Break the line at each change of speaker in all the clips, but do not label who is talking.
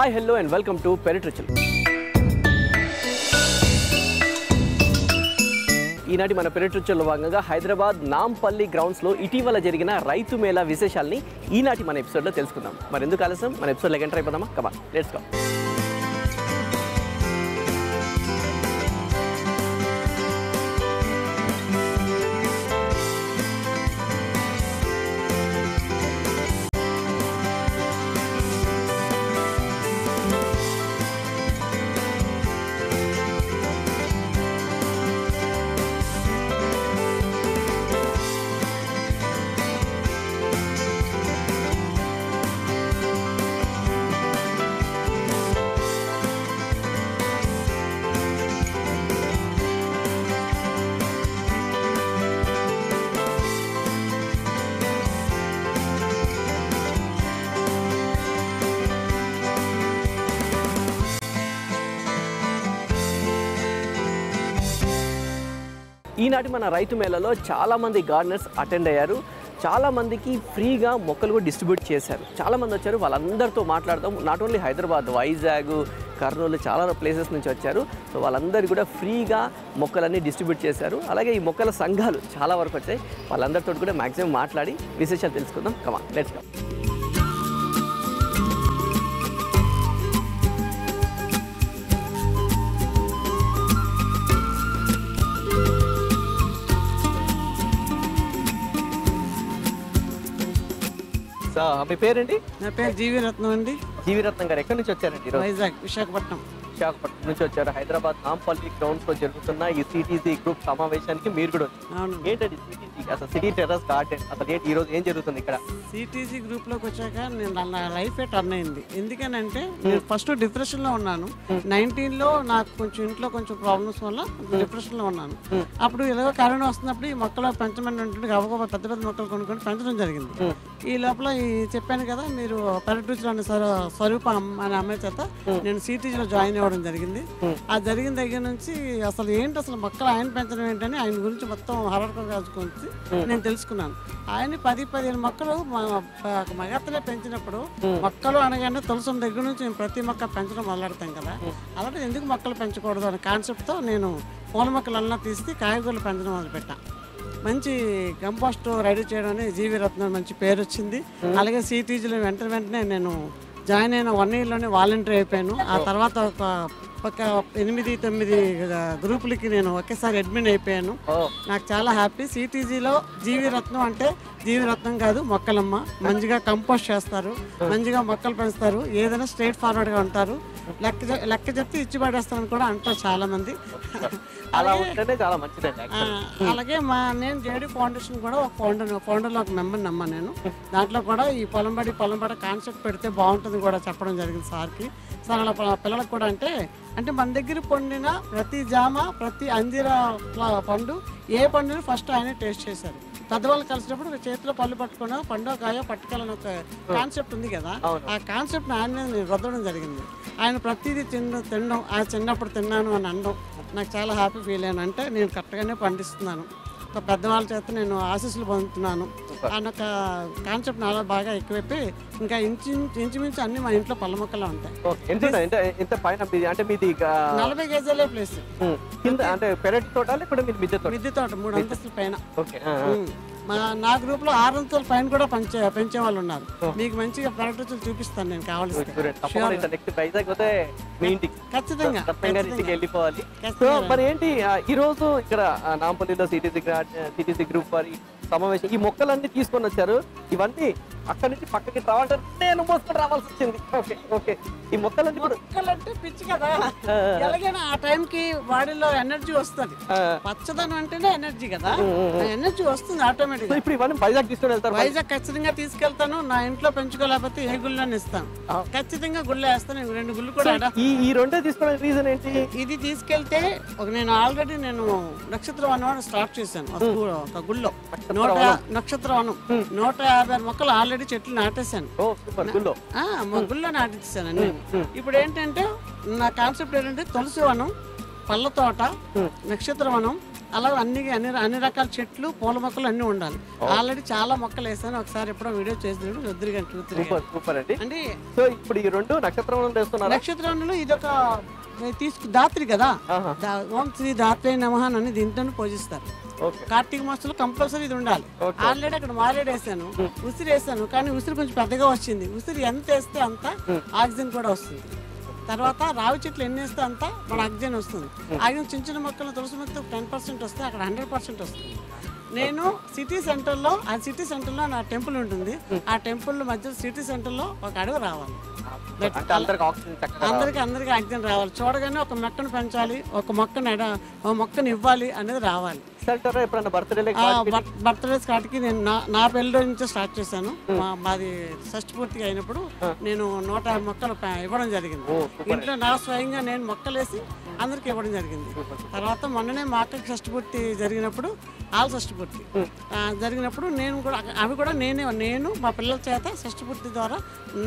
Hi, hello and welcome to Perit-Richel. ఈనాటి మన పెరిట్రిచల్లో భాగంగా హైదరాబాద్ నాంపల్లి గ్రౌండ్స్లో ఇటీవల జరిగిన రైతు మేళా విశేషాలని ఈనాటి మన ఎపిసోడ్లో తెలుసుకుందాం. మరి ఎందుకు ఆలస్యం, మన ఎపిసోడ్లోకి ఎంటర్ అయిపోదామా? Come on, let's go. ఈనాటి మన రైతు మేళలో చాలామంది గార్డెనర్స్ అటెండ్ అయ్యారు. చాలామందికి ఫ్రీగా మొక్కలు కూడా డిస్ట్రిబ్యూట్ చేశారు. చాలామంది వచ్చారు, వాళ్ళందరితో మాట్లాడదాం. నాట్ ఓన్లీ హైదరాబాద్, వైజాగ్, కర్నూలు, చాలా ప్లేసెస్ నుంచి వచ్చారు. సో వాళ్ళందరికీ కూడా ఫ్రీగా మొక్కలన్నీ డిస్ట్రిబ్యూట్ చేశారు. అలాగే ఈ మొక్కల సంఘాలు చాలా వరకు వచ్చాయి. వాళ్ళందరితో కూడా మ్యాక్సిమం మాట్లాడి విశేషాలు తెలుసుకుందాం. కమాన్, లెట్స్ గో. మీ పేరేంటి?
నా పేరు జీవి రత్నం అండి.
జీవి రత్నం గారు ఎక్కడి నుంచి వచ్చారండి?
వైజాగ్, విశాఖపట్నం
నుంచి వచ్చారు. హైదరాబాద్ నాంపల్లి గ్రౌండ్స్ లో జరుగుతున్న ఈ సిటీసీ గ్రూప్ సమావేశానికి మీరు కూడా వచ్చారు. ఏంటండి సిటీసీ, అసలు సిటీ టెర్రస్ గార్డెన్, అసలు ఏంటి ఈ రోజు ఏం జరుగుతుంది ఇక్కడ?
సిటీసీ గ్రూప్ లోకి వచ్చాక నా లైఫ్ టర్న్ అయింది. ఎందుకనంటే నేను ఫస్ట్ డిప్రెషన్ లో ఉన్నాను. 19 లో నాకు కొంచెం ఇంట్లో కొంచెం ప్రాబ్లమ్స్ వల్ల డిప్రెషన్ లో ఉన్నాను. అప్పుడు ఇలాగో కరోనా వస్తున్నప్పుడు ఈ మొక్కలు పెంచమని ఉంటుంది, గబగబా పెద్ద పెద్ద మొక్కలు కొనుక్కొని పెంచడం జరిగింది. ఈ లోపల చెప్పాను కదా, మీరు పెరిట్రిచల్ అనే స్వరూప అనే అమ్మాయి చేత నేను సిటీజీలో జాయిన్ అవ్వడం జరిగింది. ఆ జరిగిన దగ్గర నుంచి అసలు ఏంటి, అసలు మొక్కలు ఆయన పెంచడం ఏంటని ఆయన గురించి మొత్తం హరడుకొని నేను తెలుసుకున్నాను. ఆయన 10-15 మొక్కలు మగత్తనే పెంచినప్పుడు, మొక్కలు అనగానే తులసం దగ్గర నుంచి నేను ప్రతి మొక్క పెంచడం మొదలెడతాం కదా, అలాగే ఎందుకు మొక్కలు పెంచకూడదు అనే కాన్సెప్ట్తో నేను పూల మొక్కలన్నా తీసి కాయగూరలు పెంచడం మొదలుపెట్టాను. మంచి కంపోస్ట్ రెడీ చేయడం జీవి రత్నం మంచి పేరు వచ్చింది. అలాగే సిటీజీలో వెంటనే నేను జాయిన్ అయిన 1 yearలోనే వాలంటీర్ అయిపోయాను. ఆ తర్వాత ఒక 8-9 గ్రూపులకి నేను ఒకేసారి అడ్మిన్ అయిపోయాను. నాకు చాలా హ్యాపీ. సిటీజీలో జీవి రత్నం అంటే జీవి రత్నం కాదు, మొక్కలమ్మ. మంచిగా కంపోస్ట్ చేస్తారు, మంచిగా మొక్కలు పెంచుతారు, ఏదైనా స్ట్రైట్ ఫార్వర్డ్గా ఉంటారు. లెక్క చెప్తే ఇచ్చి పడేస్తారని కూడా అంటారు చాలా మంది. అలాగే నేను జేడీ ఫౌండేషన్ కూడా ఒక ఫౌండర్లో ఒక మెంబర్ని నమ్మా నేను. దాంట్లో కూడా ఈ పొలంబడి కాన్సెప్ట్ పెడితే బాగుంటుంది కూడా చెప్పడం జరిగింది సార్కి. సార్ అలా పిల్లలకు కూడా అంటే మన దగ్గర పండిన ప్రతి జామ, ప్రతి అంజీర పండు, ఏ పండుని ఫస్ట్ ఆయనే టేస్ట్ చేశారు. పెద్దవాళ్ళు కలిసినప్పుడు చేతిలో పళ్ళు పట్టుకున్నా పండు కాయో పట్టుకెళ్ళని ఒక కాన్సెప్ట్ ఉంది కదా, ఆ కాన్సెప్ట్ ఆయన నేను రుద్దడం జరిగింది. ఆయన ప్రతిదీ తినడం, ఆ చిన్నప్పుడు తిన్నాను అని అనడం నాకు చాలా హ్యాపీ ఫీల్ అయ్యాను. అంటే నేను కరెక్ట్గానే పండిస్తున్నాను, ఒక పెద్దవాళ్ళ చేత నేను ఆశీస్సులు పొందుతున్నాను అన్న ఒక కాన్సెప్ట్ నాలో బాగా ఎక్కువైపోయి ఇంకా ఇంచుమించు అన్ని మా ఇంట్లో పళ్ళ మొక్కలు ఉంటాయి. 40 గజాలే ప్లేస్ మిద్దె తోట 3 అంతస్తుల పైన. నా గ్రూప్ లో 6 అంతస్తుల పైన కూడా పెంచే వాళ్ళు ఉన్నారు. మీకు మంచిగా పెరిట్రిచల్ చూపిస్తాను నేను కావాల్సి. ఖచ్చితంగా
వెళ్ళిపోవాలి. మరి ఏంటి ఈ రోజు ఇక్కడ నాంపల్లిలో సిటీసీ గ్రూప్ వారి సమావేశం, ఈ మొక్కలన్నీ తీసుకొని వచ్చారు. ఇవన్నీ అక్కడి నుంచి పక్కకి రావాలంటే నేను మోసుకొని రావాల్సి వచ్చింది. ఓకే ఈ మొక్కలంటే
పిచ్చి కదా, ఎలాగైనా ఆ టైంకి బాడీలో ఎనర్జీ వస్తుంది. పచ్చదనం అంటేనే ఎనర్జీ కదా, ఎనర్జీ వస్తుంది ఆటోమేటిక్.
ఇప్పుడు ఇవన్నీ వైజాగ్ తీసుకొని వెళ్తారు?
వైజాగ్ ఖచ్చితంగా తీసుకెళ్తాను. నా ఇంట్లో పెంచుకోలేకపోతే ఏ గుళ్ళని ఇస్తాను, ఖచ్చితంగా గుళ్ళు వేస్తాను. 2 గుళ్ళు కూడా.
ఈ రెండే తీసుకోవడానికి రీజన్ ఏంటి?
ఇది తీసుకెళ్తే నేను ఆల్రెడీ నక్షత్ర వనం స్టార్ట్ చేశాను ఒక గుళ్ళో. నక్షత్ర వనం 150 మొక్కలు ఆల్రెడీ చెట్లు నాటేశాను. గుళ్ళో నాటించాను. ఇప్పుడు ఏంటంటే నా కాన్సెప్ట్ ఏంటంటే తులసి వనం, పళ్ళ తోట, నక్షత్ర వనం, అలా అన్ని రకాల చెట్లు పూల మొక్కలు అన్నీ ఉండాలి. ఆల్రెడీ చాలా మొక్కలు వేసాను, ఒకసారి ఎప్పుడో వీడియో చేసినప్పుడు
సూపర్ అండి.
అంటే
సో ఇప్పుడు ఈ 2
నక్షత్రంలో ఇదొక దాత్రి కదా, ఓం శ్రీ దాత్రే నమః అని దీంట్లో పూజిస్తారు. కార్తీక మాసంలో కంపల్సరీ ఇది ఉండాలి. ఆల్రెడీ అక్కడ మారేడు వేసాను, ఉసిరి వేసాను, కానీ ఉసిరి కొంచెం పెద్దగా వచ్చింది. ఉసిరి ఎంత వేస్తే అంత ఆక్సిజన్ కూడా వస్తుంది. తర్వాత రావి చెట్లు ఎన్ని వేస్తే అంత మన ఆక్సిజన్ వస్తుంది. ఆక్సిజన్ చిన్న చిన్న మొక్కలు తులసి మొక్కలు 10% వస్తే అక్కడ 100% వస్తుంది. నేను సిటీ సెంటర్లో నా టెంపుల్ ఉంటుంది. ఆ టెంపుల్ మధ్య సిటీ సెంటర్లో ఒక అడవి రావాలి, అందరికి ఆక్సిజన్ రావాలి. చూడగానే ఒక మొక్కను పెంచాలి, ఒక మొక్కను ఇవ్వాలి అనేది రావాలి. బర్త్డేస్ కాటికి నేను నా పెళ్లి రోజు నుంచే స్టార్ట్ చేశాను. మాది షష్ఠి పూర్తిగా అయినప్పుడు నేను 150 మొక్కలు ఇవ్వడం జరిగింది. ఇంట్లో నా స్వయంగా నేను మొక్కలు వేసి అందరికి ఇవ్వడం జరిగింది. తర్వాత మొన్ననే మా అక్కకి షష్ఠి పూర్తి జరిగినప్పుడు షష్ఠి పూర్తి జరిగినప్పుడు అవి కూడా నేను మా పిల్లల చేత షష్ఠి పూర్తి ద్వారా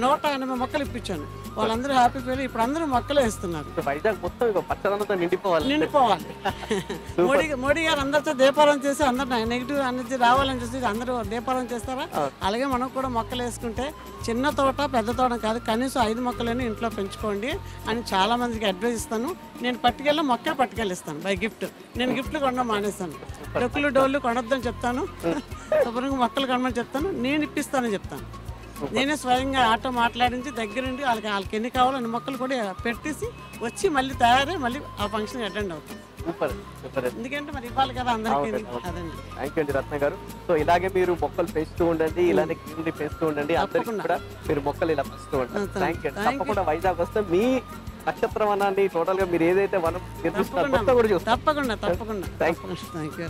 180 మొక్కలు ఇప్పించాను. వాళ్ళందరూ హ్యాపీ ఫీల్. ఇప్పుడు అందరూ మొక్కలు వేస్తున్నారు. నిండిపోవాలి. మోడీ గారు అందరితో దీపారం చేసి అందరు నెగిటివ్ ఎనర్జీ రావాలని చూసి అందరూ దీపారం చేస్తారా? అలాగే మనం కూడా మొక్కలు వేసుకుంటే చిన్న తోట పెద్ద తోట కాదు, కనీసం 5 మొక్కలని ఇంట్లో పెంచుకోండి అని చాలా మందికి అడ్వైస్ ఇస్తాను. నేను మొక్కలు పట్టుకెళ్ళిస్తాను బై గిఫ్ట్. నేను గిఫ్ట్లు కొనడం మానేస్తాను. డొక్కులు డోళ్ళు కొనొద్దని చెప్తాను, శుభ్రంగా మొక్కలు కొనమని చెప్తాను, నేను ఇప్పిస్తానని చెప్తాను. నేనే స్వయంగా ఆటో మాట్లాడించి దగ్గరుండి వాళ్ళకి ఎన్ని కావాలో అన్ని మొక్కలు కూడా పెట్టేసి వచ్చి మళ్ళీ తయారై మళ్ళీ ఆ ఫంక్షన్ అటెండ్ అవుతాను. ఎందుకంటే మరి ఇవ్వాలి కదా అందరికీ. అదండి.
థ్యాంక్ యూ అండి రత్న గారు. సో ఇలాగే మీరు మొక్కలు పెంచుతూ ఉండండి, ఇలానే గ్రీనరీ పెంచుతూ ఉండండి, అందరికీ కూడా మీరు మొక్కలు ఇలా పెంచుతూ ఉండండి. Thank you. తప్పకుండా వైజాగ్ వస్తే మీ నక్షత్ర వనాన్ని టోటల్ గా మీరు ఏదైతే వనం నిర్మిస్తున్నారో కూడా చూస్తారు.
తప్పకుండా.
Thank you.
Thank you.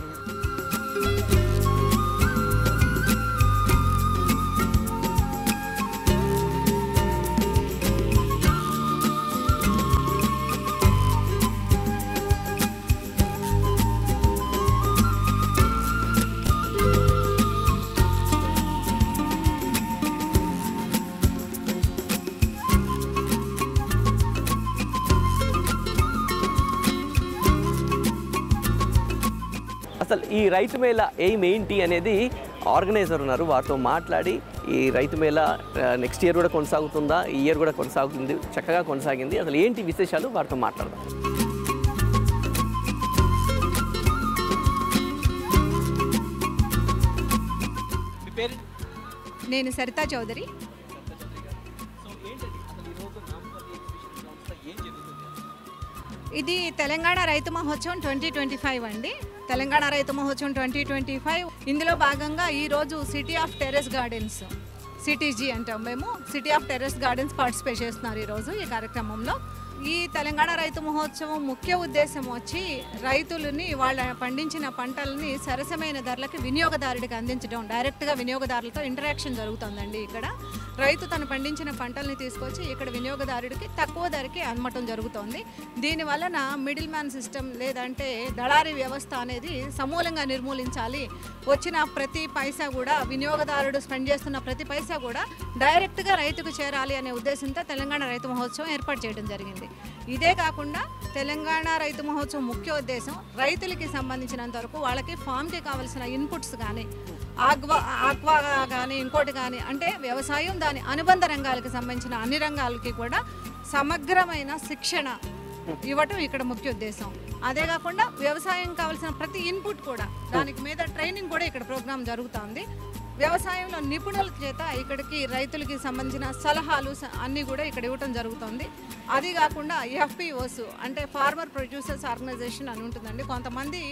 అసలు ఈ రైతు మేళ ఎయిమ్ ఏంటి అనేది ఆర్గనైజర్ ఉన్నారు, వారితో మాట్లాడి ఈ రైతు మేళ నెక్స్ట్ ఇయర్ కూడా కొనసాగుతుందా, ఈ ఇయర్ కూడా కొనసాగుతుంది, చక్కగా కొనసాగింది, అసలు ఏంటి విశేషాలు వారితో మాట్లాడదాం.
నేను సరితా చౌదరి. ఇది తెలంగాణ రైతు మహోత్సవం 2025 అండి. తెలంగాణ రైతు మహోత్సవం 2025 ఇందులో భాగంగా ఈరోజు city of terrace gardens, CTG అంటాం మేము, city of terrace gardens participate చేస్తున్నారు ఈరోజు ఈ కార్యక్రమంలో. ఈ తెలంగాణ రైతు మహోత్సవం ముఖ్య ఉద్దేశం వచ్చి రైతులని వాళ్ళ పండించిన పంటలని సరసమైన ధరలకి వినియోగదారుడికి అందించడం. డైరెక్ట్గా వినియోగదారులతో ఇంటరాక్షన్ జరుగుతుందండి. ఇక్కడ రైతు తను పండించిన పంటల్ని తీసుకొచ్చి ఇక్కడ వినియోగదారుడికి తక్కువ ధరకి అమ్మటం జరుగుతోంది. దీనివలన మిడిల్ మ్యాన్ సిస్టమ్ లేదంటే దళారీ వ్యవస్థ అనేది సమూలంగా నిర్మూలించాలి. వచ్చిన ప్రతి పైసా కూడా వినియోగదారుడు స్పెండ్ చేస్తున్న ప్రతి పైసా కూడా డైరెక్ట్గా రైతుకు చేరాలి అనే ఉద్దేశంతో తెలంగాణ రైతు మహోత్సవం ఏర్పాటు చేయడం జరిగింది. ఇదే కాకుండా తెలంగాణ రైతు మహోత్సవం ముఖ్య ఉద్దేశం రైతులకి సంబంధించినంత వరకు వాళ్ళకి ఫామ్కి కావాల్సిన ఇన్పుట్స్ కానీ ఆక్వా కానీ ఇంకోటి కానీ అంటే వ్యవసాయం దాని అనుబంధ రంగాలకు సంబంధించిన అన్ని రంగాలకి కూడా సమగ్రమైన శిక్షణ ఇవ్వటం ఇక్కడ ముఖ్య ఉద్దేశం. అదే కాకుండా వ్యవసాయం కావాల్సిన ప్రతి ఇన్పుట్ కూడా దానికి మీద ట్రైనింగ్ కూడా ఇక్కడ ప్రోగ్రామ్ జరుగుతుంది. వ్యవసాయంలో నిపుణుల చేత ఇక్కడికి రైతులకి సంబంధించిన సలహాలు అన్నీ కూడా ఇక్కడ ఇవ్వటం జరుగుతుంది. అది కాకుండా ఎఫ్పిఓస్ అంటే ఫార్మర్ ప్రొడ్యూసర్స్ ఆర్గనైజేషన్ అని ఉంటుందండి. కొంతమంది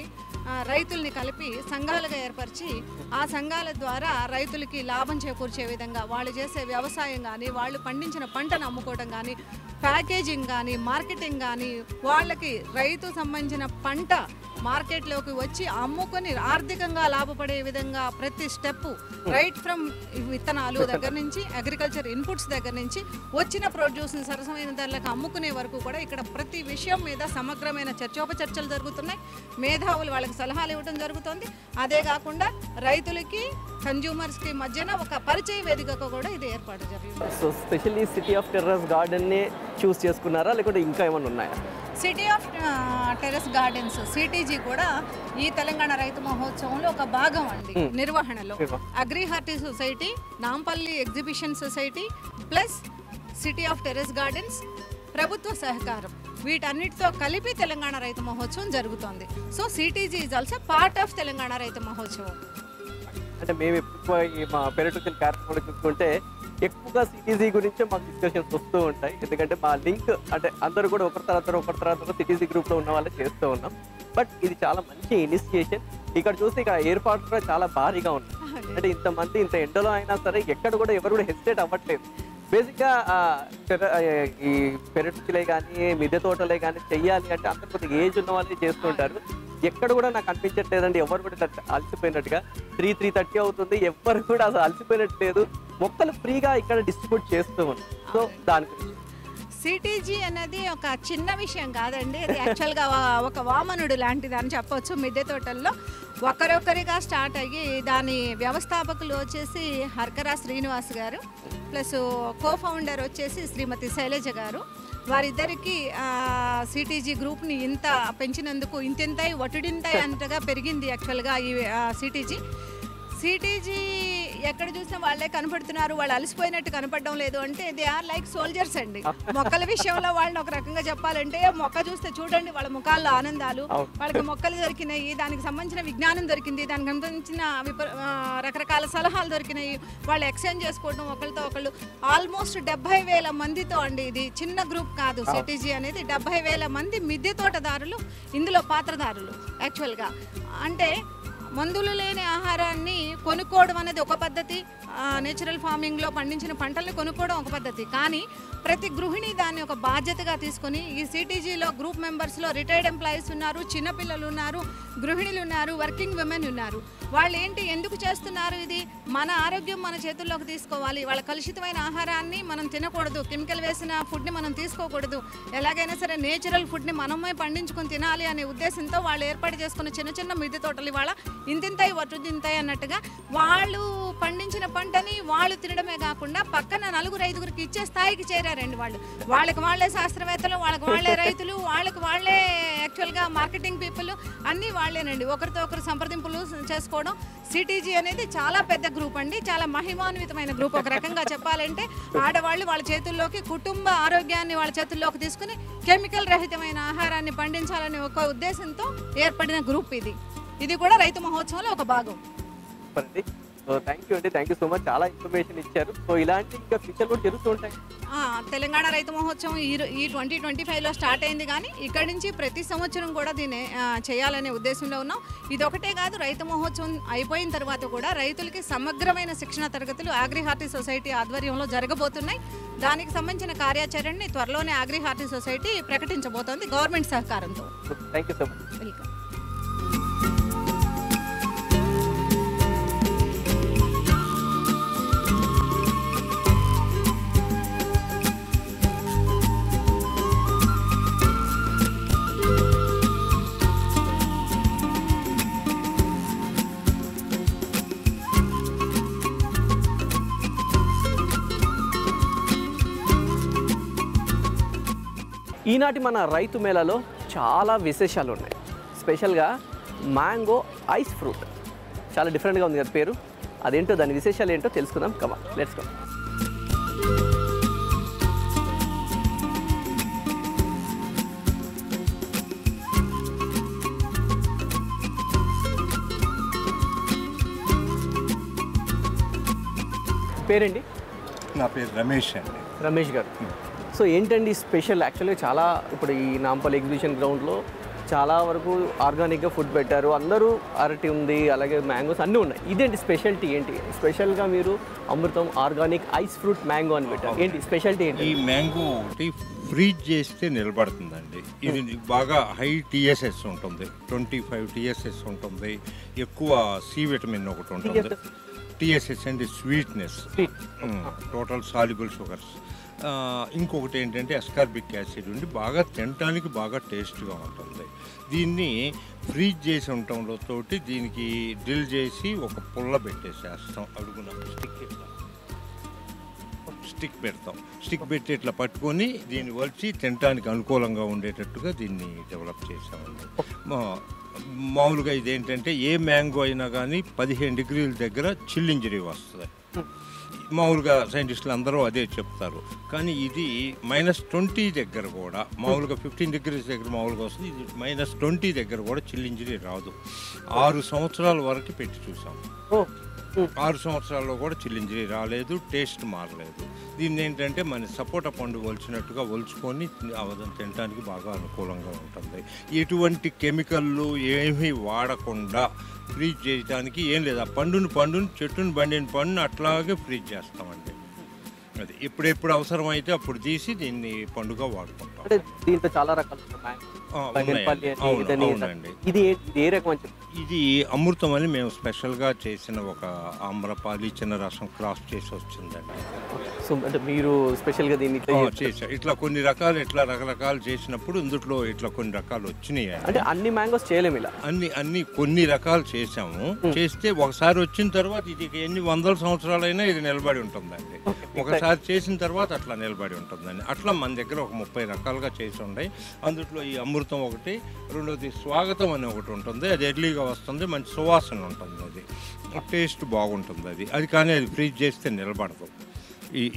రైతుల్ని కలిపి సంఘాలుగా ఏర్పరిచి ఆ సంఘాల ద్వారా రైతులకి లాభం చేకూర్చే విధంగా వాళ్ళు చేసే వ్యవసాయం కానీ, వాళ్ళు పండించిన పంటను అమ్ముకోవడం కానీ, ప్యాకేజింగ్ కానీ, మార్కెటింగ్ కానీ, వాళ్ళకి రైతు సంబంధించిన పంట మార్కెట్లోకి వచ్చి అమ్ముకొని ఆర్థికంగా లాభపడే విధంగా ప్రతి స్టెప్ రైట్ ఫ్రమ్ విత్తనాలు దగ్గర నుంచి అగ్రికల్చర్ ఇన్పుట్స్ దగ్గర నుంచి వచ్చిన ప్రొడ్యూస్ని సరసమైన ధరలకు అమ్ముకునే వరకు కూడా ఇక్కడ ప్రతి విషయం మీద సమగ్రమైన చర్చోపచర్చలు జరుగుతున్నాయి. మేధావులు వాళ్ళకి సలహాలు ఇవ్వడం జరుగుతుంది. అదే కాకుండా రైతులకి కన్జ్యూమర్స్కి మధ్యన ఒక పరిచయ వేదికగా కూడా ఇది ఏర్పాటు జరిగింది.
So specially city of terrace గార్డెన్నే చూస్ చేసుకున్నారా లేకుంటే ఇంకా ఏమైనా ఉన్నాయా?
City of terrace gardens C T G కూడా ఈ తెలంగాణ రైతు మహోత్సవంలో ఒక భాగం అండి నిర్వహణలో. Agri horti society, Nampally exhibition society plus city of terrace gardens, ప్రభుత్వ సహకారం, వీటన్నిటితో కలిపి తెలంగాణ రైతు మహోత్సవం జరుగుతోంది. So C T G is also part of Telangana రైతు మహోత్సవం.
అంటే మేము ఎక్కువ మా పెరటికల్ కార్యక్రమాలు చూసుకుంటే ఎక్కువగా సిటీజీ గురించే మాకు డిస్కషన్స్ వస్తూ ఉంటాయి. ఎందుకంటే మా లింక్ అంటే అందరూ కూడా ఒకరి తర్వాత సిటీజీ గ్రూప్లో ఉన్న వాళ్ళే చేస్తూ ఉన్నాం. బట్ ఇది చాలా మంచి ఇనిషియేషన్. ఇక్కడ చూస్తే ఇక్కడ ఏర్పాట్లు కూడా చాలా భారీగా ఉన్నాయి. అంటే ఇంతమంది ఇంత ఎండలో అయినా సరే ఎక్కడ కూడా ఎవరు కూడా హెసిటేట్ అవ్వట్లేదు. బేసిక్గా ఈ పెరటికలే కానీ మిద్దె తోటలే కానీ చెయ్యాలి అంటే అందరు కొద్దిగా ఏజ్ ఉన్న వాళ్ళే చేస్తుంటారు. ఎక్కడ కూడా నాకు అనిపించట్లేదండి ఎవరు కూడా అలసిపోయినట్టుగా. 3:30 అవుతుంది, ఎవరు కూడా అసలు అలసిపోయినట్టు లేదు. మొక్కలు ఫ్రీగా ఇక్కడ డిస్ట్రిబ్యూట్ చేస్తూ ఉన్నాం. సో దాని గురించి
సిటీజీ అనేది ఒక చిన్న విషయం కాదండి. అది యాక్చువల్గా ఒక వామనుడు లాంటిది అని చెప్పొచ్చు. మిద్దె తోటల్లో ఒకరొకరిగా స్టార్ట్ అయ్యి దాని వ్యవస్థాపకులు వచ్చేసి హర్కరా శ్రీనివాస్ గారు ప్లస్ కో-ఫౌండర్ వచ్చేసి శ్రీమతి శైలజ గారు. వారిద్దరికి సిటీజీ గ్రూప్ని ఇంత పెంచినందుకు ఇంతింతాయి వటుడింతాయి అంతగా పెరిగింది యాక్చువల్గా ఈ సిటీజీ ఎక్కడ చూసినా వాళ్ళే కనపడుతున్నారు. వాళ్ళు అలసిపోయినట్టు కనపడడం లేదు అంటే దే ఆర్ లైక్ సోల్జర్స్ అండి. మొక్కల విషయంలో వాళ్ళని ఒక రకంగా చెప్పాలంటే మొక్క చూస్తే చూడండి వాళ్ళ ముఖాల్లో ఆనందాలు. వాళ్ళకి మొక్కలు దొరికినాయి, దానికి సంబంధించిన విజ్ఞానం దొరికింది, దానికి సంబంధించిన రకరకాల సలహాలు దొరికినాయి. వాళ్ళు ఎక్స్చేంజ్ చేసుకోవడం ఒకరితో ఒకళ్ళు. ఆల్మోస్ట్ 70,000 మందితో అండి, ఇది చిన్న గ్రూప్ కాదు. సిటీజీ అనేది 70,000 మంది మిద్దె తోటదారులు ఇందులో పాత్రదారులు. యాక్చువల్గా అంటే మందులు లేని ఆహారాన్ని కొనుక్కోవడం అనేది ఒక పద్ధతి, నేచురల్ ఫార్మింగ్లో పండించిన పంటల్ని కొనుక్కోవడం ఒక పద్ధతి. కానీ ప్రతి గృహిణి దాన్ని ఒక బాధ్యతగా తీసుకొని ఈ సిటీజీలో గ్రూప్ మెంబర్స్లో రిటైర్డ్ ఎంప్లాయీస్ ఉన్నారు, చిన్నపిల్లలు ఉన్నారు, గృహిణులు ఉన్నారు, వర్కింగ్ విమెన్ ఉన్నారు. వాళ్ళు ఎందుకు చేస్తున్నారు? ఇది మన ఆరోగ్యం మన చేతుల్లోకి తీసుకోవాలి. వాళ్ళ కలుషితమైన ఆహారాన్ని మనం తినకూడదు, కెమికల్ వేసిన ఫుడ్ని మనం తీసుకోకూడదు, ఎలాగైనా సరే నేచురల్ ఫుడ్ని మనమే పండించుకొని తినాలి అనే ఉద్దేశంతో వాళ్ళు ఏర్పాటు చేసుకున్న చిన్న చిన్న మిద్దె తోటలు ఇవాళ ఇంతింతాయి వటుదింతాయి అన్నట్టుగా వాళ్ళు పండించిన పంటని వాళ్ళు తినడమే కాకుండా పక్కన 4-5గురికి ఇచ్చే స్థాయికి చేరారండి వాళ్ళు. వాళ్ళకి వాళ్ళే శాస్త్రవేత్తలు, వాళ్ళకి వాళ్ళే రైతులు, వాళ్ళకి వాళ్ళే యాక్చువల్గా మార్కెటింగ్ పీపుల్, అన్నీ వాళ్ళేనండి. ఒకరితో ఒకరు సంప్రదింపులు చేసుకోవడం. సిటీజీ అనేది చాలా పెద్ద గ్రూప్ అండి, చాలా మహిమాన్వితమైన గ్రూప్. ఒక రకంగా చెప్పాలంటే ఆడవాళ్ళు వాళ్ళ చేతుల్లోకి కుటుంబ ఆరోగ్యాన్ని వాళ్ళ చేతుల్లోకి తీసుకుని కెమికల్ రహితమైన ఆహారాన్ని పండించాలనే ఒక ఉద్దేశంతో ఏర్పడిన గ్రూప్ ఇది కూడా రైతు మహోత్సవంలో ఒక భాగం.
సో థ్యాంక్ యూ అండి, థ్యాంక్ యూ సో మచ్. చాలా ఇన్ఫర్మేషన్ ఇచ్చారు. సో ఇలాంటి ఇంకా ఫ్యూచర్ కూడా జరుగుతూ ఉంటాయి.
తెలంగాణ రైతు మహోత్సవం ఈ 2025లో స్టార్ట్ అయింది. కానీ ఇక్కడి నుంచి ప్రతి సంవత్సరం కూడా దీన్ని చేయాలనే ఉద్దేశంలో ఉన్నాం. ఇదొకటే కాదు, రైతు మహోత్సవం అయిపోయిన తర్వాత కూడా రైతులకి సమగ్రమైన శిక్షణ తరగతులు అగ్రిహార్టీ సొసైటీ ఆధ్వర్యంలో జరగబోతున్నాయి. దానికి సంబంధించిన కార్యాచరణని త్వరలోనే అగ్రిహార్టీ సొసైటీ ప్రకటించబోతోంది గవర్నమెంట్ సహకారంతో.
Thank you so much.
Welcome.
ఈనాటి మన రైతు మేళాలో చాలా విశేషాలు ఉన్నాయి. స్పెషల్గా మ్యాంగో ఐస్ ఫ్రూట్ చాలా డిఫరెంట్గా ఉంది కదా పేరు. అదేంటో దాని విశేషాలు ఏంటో తెలుసుకుందాం. కమా లెట్స్ గో. పేరేంటి?
నా పేరు రమేష్ అండి.
రమేష్ గారు. సో ఏంటండి స్పెషల్? యాక్చువల్గా చాలా ఇప్పుడు ఈ నాంపల్లి ఎగ్జిబిషన్ గ్రౌండ్లో చాలా వరకు ఆర్గానిక్గా ఫుడ్ పెట్టారు. అందరూ అరటి ఉంది, అలాగే మ్యాంగోస్ అన్నీ ఉన్నాయి. ఇదేంటి స్పెషాలిటీ ఏంటి? స్పెషల్గా మీరు అమృతం ఆర్గానిక్ ఐస్ ఫ్రూట్ మ్యాంగో అని పెట్టారు. ఏంటి స్పెషాలిటీ ఏంటి?
ఈ మ్యాంగో ఒకటి ఫ్రీజ్ చేస్తే నిలబడుతుందండి. ఇది బాగా హై టీఎస్ఎస్ ఉంటుంది, 25 టీఎస్ఎస్ ఉంటుంది. ఎక్కువ సి విటమిన్ ఒకటి ఉంటుంది. టీఎస్ఎస్ అంటే స్వీట్నెస్, టోటల్ సాల్యుబుల్ షుగర్స్. ఇంకొకటి ఏంటంటే అస్కార్బిక్ యాసిడ్ ఉండి బాగా తినడానికి బాగా టేస్ట్గా ఉంటుంది. దీన్ని ఫ్రీజ్ చేసి ఉండటంలో తోటి దీనికి డ్రిల్ చేసి ఒక పుల్ల పెట్టేసేస్తాం అడుగున. స్టిక్ పెడతాం. స్టిక్ పెట్టి ఇట్లా పట్టుకొని దీన్ని వలిచి తినడానికి అనుకూలంగా ఉండేటట్టుగా దీన్ని డెవలప్ చేసామండి. మామూలుగా ఇదేంటంటే ఏ మ్యాంగో అయినా కానీ 15 డిగ్రీల దగ్గర చిల్ ఇంజరీ వస్తుంది. మామూలుగా సైంటిస్టులు అందరూ అదే చెప్తారు. కానీ ఇది -20 దగ్గర కూడా, మామూలుగా 15 డిగ్రీస్ దగ్గర మామూలుగా వస్తుంది, ఇది -20 దగ్గర కూడా చిల్ ఇంజరీ రాదు. 6 సంవత్సరాల వరకు పెట్టి చూసాం. 6 సంవత్సరాల్లో కూడా చిల్ ఇంజరీ రాలేదు, టేస్ట్ మారలేదు. దీన్ని ఏంటంటే మన సపోటా పండు ఒలిచినట్టుగా ఒలుచుకొని తినడానికి బాగా అనుకూలంగా ఉంటుంది. ఎటువంటి కెమికల్లు ఏమీ వాడకుండా ఫ్రీజ్ చేయడానికి ఏం లేదు. ఆ పండుని చెట్టుని బండిన పండుని అట్లాగే ఫ్రీజ్ చేస్తామండి. అది ఎప్పుడెప్పుడు అవసరమైతే అప్పుడు తీసి దీన్ని పండుగ వాడుకుంటాం.
అంటే దీంట్లో చాలా రకాలు
ఇది అమృతం అని మేము స్పెషల్గా చేసిన ఒక ఆమ్రపాలి చిన్న రసం క్రాస్ చేసి వచ్చిందండి.
అంటే మీరు స్పెషల్గా దీన్ని
చేసా ఇట్లా కొన్ని రకాలు రకరకాలు చేసినప్పుడు ఇందులో ఇట్లా కొన్ని రకాలు వచ్చినాయి.
అంటే అన్ని మ్యాంగోస్ చేయలేము ఇలా,
అన్ని కొన్ని రకాలు చేసాము. చేస్తే ఒకసారి వచ్చిన తర్వాత ఇది ఎన్ని వందల సంవత్సరాలైనా ఇది నిలబడి ఉంటుందండి. ఒకసారి చేసిన తర్వాత అట్లా నిలబడి ఉంటుందండి. అట్లా మన దగ్గర ఒక 30 రకాలుగా చేసి ఉన్నాయి. అందులో ఈ అమృతం ఒకటి, రెండోది స్వాగతం అని ఒకటి ఉంటుంది. అది ఎర్లీగా వస్తుంది, మంచి సువాసన ఉంటుంది, అది టేస్ట్ బాగుంటుంది. అది కానీ అది ఫ్రీజ్ చేస్తే నిలబడదు.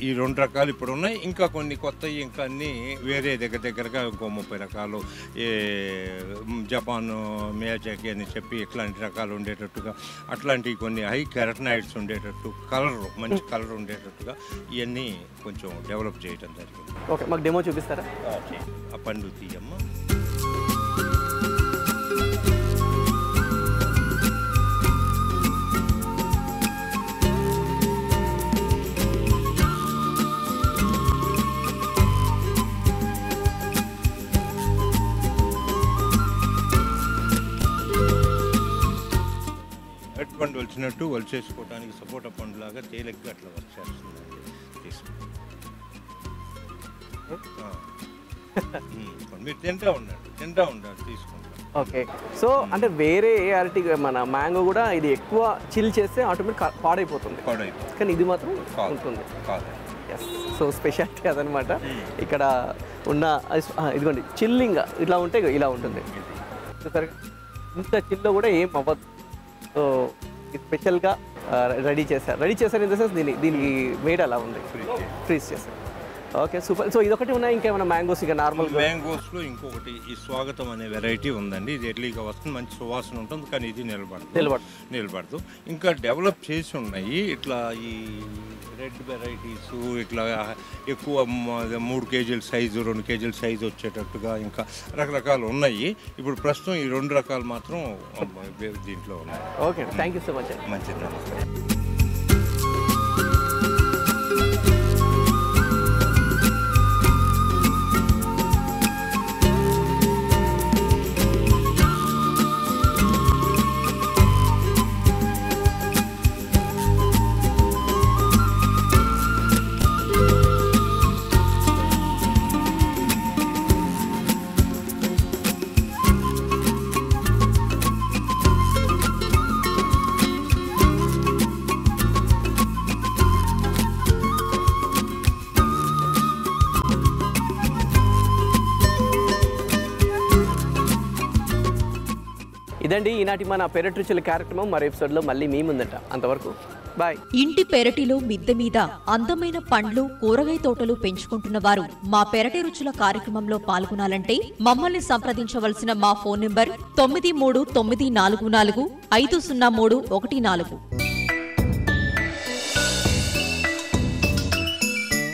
ఈ 2 రకాలు ఇప్పుడు ఉన్నాయి. ఇంకా కొన్ని కొత్తవి ఇంకా అన్నీ వేరే దగ్గరగా ఇంకో 30 రకాలు, జపాన్ మియాజాకి అని చెప్పి ఇట్లాంటి రకాలు ఉండేటట్టుగా, అట్లాంటివి కొన్ని హై కెరటనాయిడ్స్ ఉండేటట్టు, మంచి కలర్ ఉండేటట్టుగా ఇవన్నీ కొంచెం డెవలప్ చేయడం జరిగింది.
ఓకే, మాకు డెమో చూపిస్తారా?
ఆ పండు తీయమ్మ. పండు వలిచినట్టు వలిచేసుకోవడానికి సపోటా పండు లాగా తేలిగ్గా అట్లా వచ్చేస్తుందండి. మీరు తింటా ఉండాలి తీసుకుంటాం.
ఓకే, సో అంటే వేరే ఏ అరటి మన మ్యాంగో కూడా ఇది ఎక్కువ చిల్ చేస్తే ఆటోమేటిక్ పాడైపోతుంది, కానీ ఇది మాత్రం ఉంటుంది. సో స్పెషాలిటీ అదనమాట. ఇక్కడ ఉన్న ఇదిగోండి చిల్లింగ్ ఇట్లా ఉంటే ఇలా ఉంటుంది. సరే, ఇంత చిల్లో కూడా ఏం అవ్వదు. సో స్పెషల్గా రెడీ చేశారు ఇన్ ద సెన్స్ దీనికి వెయిట్ అలా ఉంది, ఫ్రీజ్ చేశారు. Okay, super. సో ఇదొకటి ఉన్నాయి, ఇంకేమైనా మ్యాంగోస్? ఇక నార్మల్
మ్యాంగోస్లో ఇంకొకటి ఈ స్వాగతం అనే వెరైటీ ఉందండి. ఇది ఎర్లీగా వస్తుంది, మంచి సువాసన ఉంటుంది, కానీ ఇది నిలబడదు. ఇంకా డెవలప్ చేసి ఉన్నాయి ఇట్లా ఈ రెడ్ వెరైటీస్, ఇట్లా ఎక్కువ 3 కేజీల సైజు 2 కేజీల సైజు వచ్చేటట్టుగా ఇంకా రకరకాలు ఉన్నాయి. ఇప్పుడు ప్రస్తుతం ఈ 2 రకాలు మాత్రం దీంట్లో ఉన్నాయి.
Okay, thank you so much.
మంచిది, నమస్తే.
ఇదండి ఈనాటి మన పెరటి రుచుల కార్యక్రమం. మరో ఎపిసోడ్లో మళ్ళీ మీ ముందట. అంతవరకు బాయ్.
ఇంటి పెరటిలో మిద్దె మీద అందమైన పండ్లు, కూరగాయ తోటలు పెంచుకుంటున్న వారు మా పెరటి రుచుల కార్యక్రమంలో పాల్గొనాలంటే మమ్మల్ని సంప్రదించవలసిన మా ఫోన్ నంబర్ 9394450314.